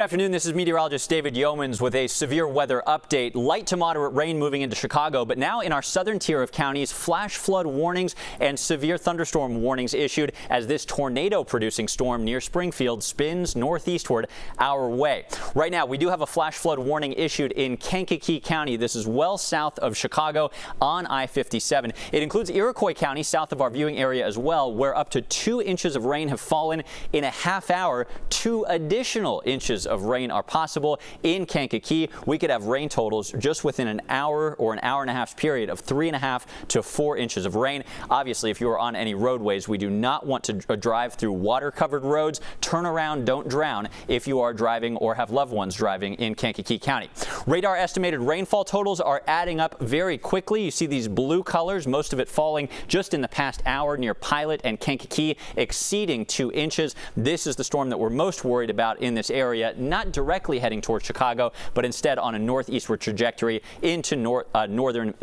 Good afternoon, this is meteorologist David Yeomans with a severe weather update. Light to moderate rain moving into Chicago, but now in our southern tier of counties, flash flood warnings and severe thunderstorm warnings issued as this tornado-producing storm near Springfield spins northeastward our way. Right now, we do have a flash flood warning issued in Kankakee County. This is well south of Chicago on I-57. It includes Iroquois County, south of our viewing area as well, where up to 2 inches of rain have fallen in a half hour. 2 additional inches of rain are possible in Kankakee. We could have rain totals just within an hour or an hour and a half period of 3.5 to 4 inches of rain. Obviously, if you are on any roadways, we do not want to drive through water-covered roads. Turn around, don't drown if you are driving or have loved ones driving in Kankakee County. Radar estimated rainfall totals are adding up very quickly. You see these blue colors, most of it falling just in the past hour near Pilot and Kankakee, exceeding 2 inches. This is the storm that we're most worried about in this area, not directly heading towards Chicago, but instead on a northeastward trajectory into northern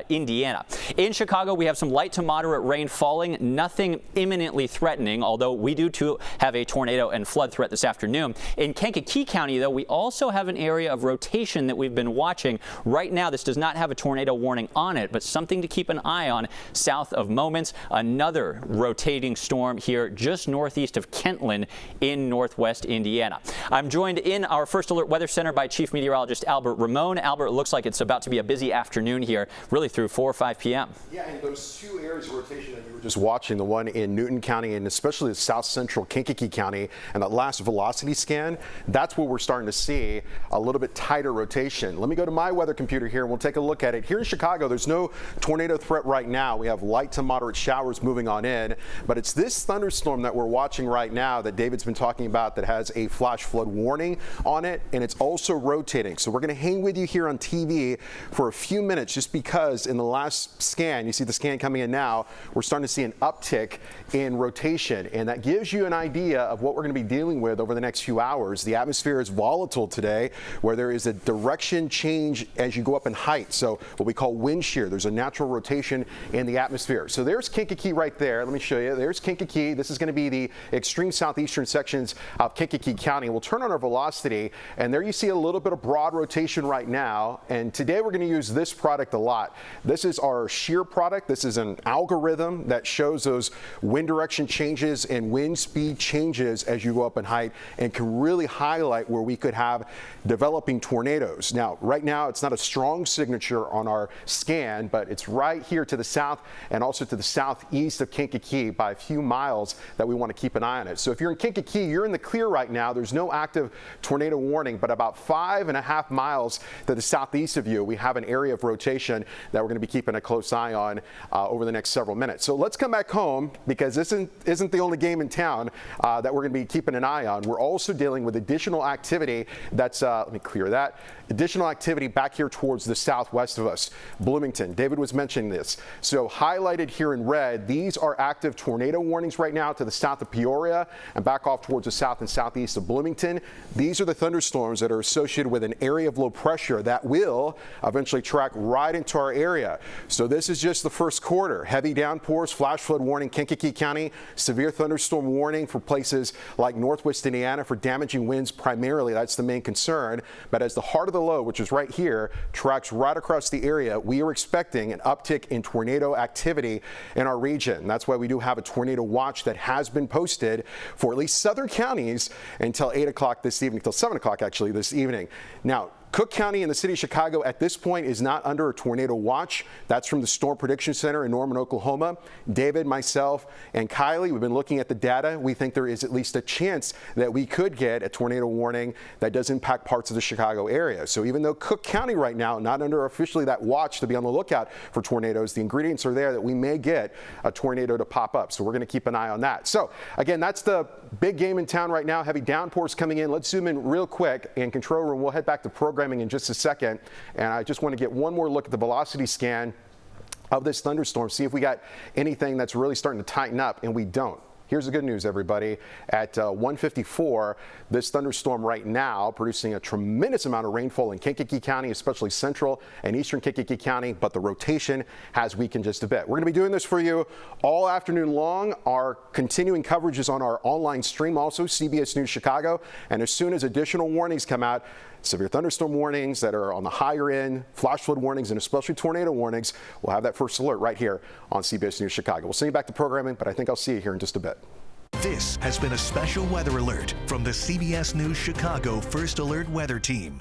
Indiana. In Chicago, we have some light to moderate rain falling, nothing imminently threatening, although we do too have a tornado and flood threat this afternoon. In Kankakee County, though, we also have an area of rotation that we've been watching. Right now, this does not have a tornado warning on it, but something to keep an eye on south of Moments. Another rotating storm here just northeast of Kentland in northwest Indiana. I'm joined in our First Alert Weather Center by Chief Meteorologist Albert Ramon. Albert, it looks like it's about to be a busy afternoon here, really through 4 or 5 p.m. Yeah, and those 2 areas of rotation that you were just watching, the one in Newton County and especially the south central Kankakee County, and that last velocity scan, that's where we're starting to see a little bit tighter rotation. Let me go to my weather computer here and we'll take a look at it. Here in Chicago, there's no tornado threat right now. We have light to moderate showers moving on in, but it's this thunderstorm that we're watching right now that David's been talking about that has a flash flood warning on it, and it's also rotating. So we're going to hang with you here on TV for a few minutes just because in the last scan, you see the scan coming in now, we're starting to see an uptick in rotation, and that gives you an idea of what we're going to be dealing with over the next few hours. The atmosphere is volatile today, where there is a direction change as you go up in height, so what we call wind shear. There's a natural rotation in the atmosphere. So there's Kankakee right there. Let me show you. There's Kankakee. This is going to be the extreme southeastern sections of Kankakee County. We'll turn on our velocity, and there you see a little bit of broad rotation right now, and today we're going to use this product a lot. This is our shear product. This is an algorithm that shows those wind direction changes and wind speed changes as you go up in height and can really highlight where we could have developing tornadoes. Now, right now, it's not a strong signature on our scan, but it's right here to the south and also to the southeast of Kankakee by a few miles that we want to keep an eye on it. So if you're in Kankakee, you're in the clear right now. There's no active tornado warning, but about 5.5 miles to the southeast of you, we have an area of rotation that we're going to be keeping a close eye on over the next several minutes. So let's come back home, because this isn't the only game in town that we're going to be keeping an eye on. We're also dealing with additional activity that's, let me clear that, additional activity back here towards the southwest of us. Bloomington, David was mentioning this. So highlighted here in red, these are active tornado warnings right now to the south of Peoria and back off towards the south and southeast of Bloomington. These are the thunderstorms that are associated with an area of low pressure that will eventually track right into our area. So this is just the first quarter. Heavy downpours, flash flood warning, Kankakee County, severe thunderstorm warning for places like northwest Indiana for damaging winds primarily. That's the main concern. But as the heart of the low, which is right here, tracks right across the area, we are expecting an uptick in tornado activity in our region. That's why we do have a tornado watch that has been posted for at least southern counties until 8 o'clock this evening, until 7 o'clock actually this evening. Now, Cook County and the city of Chicago at this point is not under a tornado watch. That's from the Storm Prediction Center in Norman, Oklahoma. David, myself, and Kylie, we've been looking at the data. We think there is at least a chance that we could get a tornado warning that does impact parts of the Chicago area. So even though Cook County right now, not under officially that watch to be on the lookout for tornadoes, the ingredients are there that we may get a tornado to pop up. So we're going to keep an eye on that. So again, that's the big game in town right now. Heavy downpours coming in. Let's zoom in real quick and control room. We'll head back to programming in just a second, and I just want to get one more look at the velocity scan of this thunderstorm, see if we got anything that's really starting to tighten up, and we don't. Here's the good news, everybody. At 1:54, this thunderstorm right now producing a tremendous amount of rainfall in Kankakee County, especially central and eastern Kankakee County, but the rotation has weakened just a bit. We're going to be doing this for you all afternoon long. Our continuing coverage is on our online stream, also CBS News Chicago, and as soon as additional warnings come out, severe thunderstorm warnings that are on the higher end, flash flood warnings, and especially tornado warnings, we'll have that first alert right here on CBS News Chicago. We'll send you back to programming, but I think I'll see you here in just a bit. This has been a special weather alert from the CBS News Chicago First Alert Weather Team.